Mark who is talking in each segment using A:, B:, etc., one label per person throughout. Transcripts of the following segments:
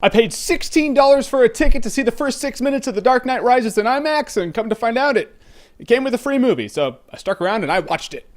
A: I paid $16 for a ticket to see the first 6 minutes of The Dark Knight Rises in IMAX, and come to find out it came with a free movie, so I stuck around and I watched it.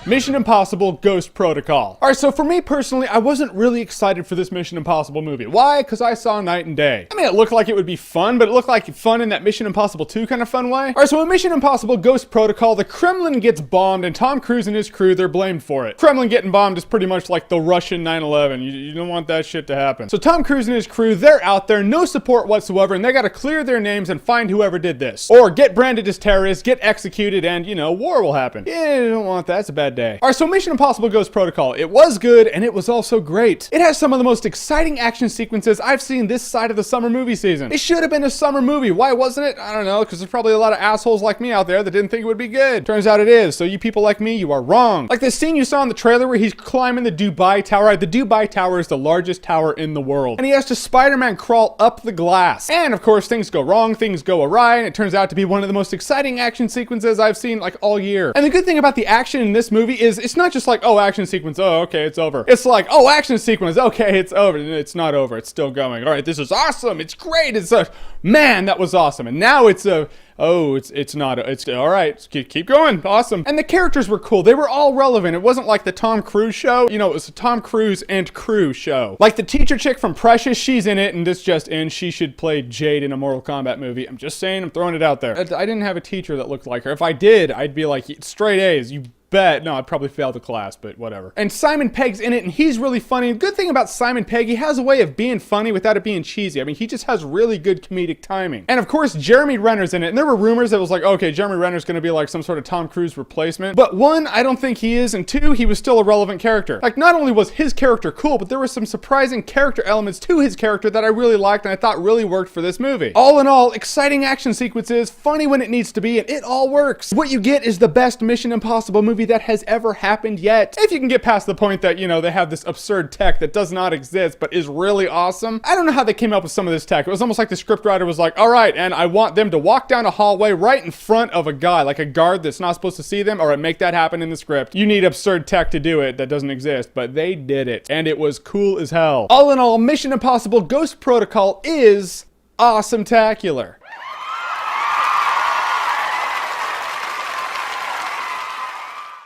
A: Mission Impossible Ghost Protocol. Alright, so for me personally, I wasn't really excited for this Mission Impossible movie. Why? Because I saw Night and Day. I mean, it looked like it would be fun, but it looked like fun in that Mission Impossible 2 kind of fun way. Alright, so in Mission Impossible Ghost Protocol, the Kremlin gets bombed, and Tom Cruise and his crew, they're blamed for it. Kremlin getting bombed is pretty much like the Russian 9/11. You don't want that shit to happen. So Tom Cruise and his crew, they're out there, no support whatsoever, and they gotta clear their names and find whoever did this. Or get branded as terrorists, get executed, and, you know, war will happen. Yeah, you don't want that. It's a bad day. Alright, so Mission Impossible Ghost Protocol. It was good, and it was also great. It has some of the most exciting action sequences I've seen this side of the summer movie season. It should have been a summer movie. Why wasn't it? I don't know, because there's probably a lot of assholes like me out there that didn't think it would be good. Turns out it is, so you people like me, you are wrong. Like the scene you saw in the trailer where he's climbing the Dubai Tower. The Dubai Tower is the largest tower in the world. And he has to Spider-Man crawl up the glass. And of course, things go wrong, things go awry, and it turns out to be one of the most exciting action sequences I've seen like all year. And the good thing about the action in this movie is it's not just like, oh, action sequence, oh, okay, it's over. It's like, oh, action sequence, okay, it's over. It's not over, it's still going. All right, this is awesome, it's great, it's a, man, that was awesome. And now it's a, oh, it's not, it's, all right, keep going, awesome. And the characters were cool, they were all relevant. It wasn't like the Tom Cruise show, you know, it was a Tom Cruise and crew show. Like the teacher chick from Precious, she's in it, and this just in, she should play Jade in a Mortal Kombat movie. I'm just saying, I'm throwing it out there. I didn't have a teacher that looked like her. If I did, I'd be like, straight A's, you bet. No, I'd probably fail the class, but whatever. And Simon Pegg's in it, and he's really funny. The good thing about Simon Pegg, he has a way of being funny without it being cheesy. I mean, he just has really good comedic timing. And of course, Jeremy Renner's in it, and there were rumors that was like, okay, Jeremy Renner's gonna be like some sort of Tom Cruise replacement. But one, I don't think he is, and two, he was still a relevant character. Like, not only was his character cool, but there were some surprising character elements to his character that I really liked and I thought really worked for this movie. All in all, exciting action sequences, funny when it needs to be, and it all works. What you get is the best Mission Impossible movie that has ever happened yet. If you can get past the point that, you know, they have this absurd tech that does not exist but is really awesome. I don't know how they came up with some of this tech. It was almost like the scriptwriter was like, all right, and I want them to walk down a hallway right in front of a guy, like a guard that's not supposed to see them. All right, make that happen in the script. You need absurd tech to do it that doesn't exist, but they did it, and it was cool as hell. All in all, Mission Impossible Ghost Protocol is awesometacular.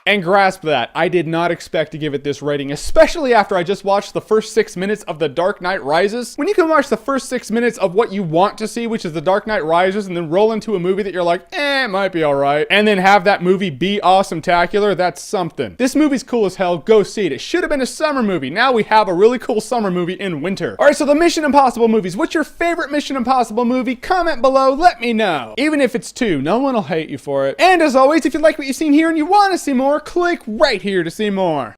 A: And grasp that, I did not expect to give it this rating, especially after I just watched the first 6 minutes of The Dark Knight Rises. When you can watch the first 6 minutes of what you want to see, which is The Dark Knight Rises, and then roll into a movie that you're like, it might be alright, and then have that movie be awesometacular, that's something. This movie's cool as hell, go see it. It should have been a summer movie. Now we have a really cool summer movie in winter. Alright, so the Mission Impossible movies. What's your favorite Mission Impossible movie? Comment below, let me know. Even if it's 2, no one will hate you for it. And as always, if you like what you've seen here and you want to see more, click right here to see more.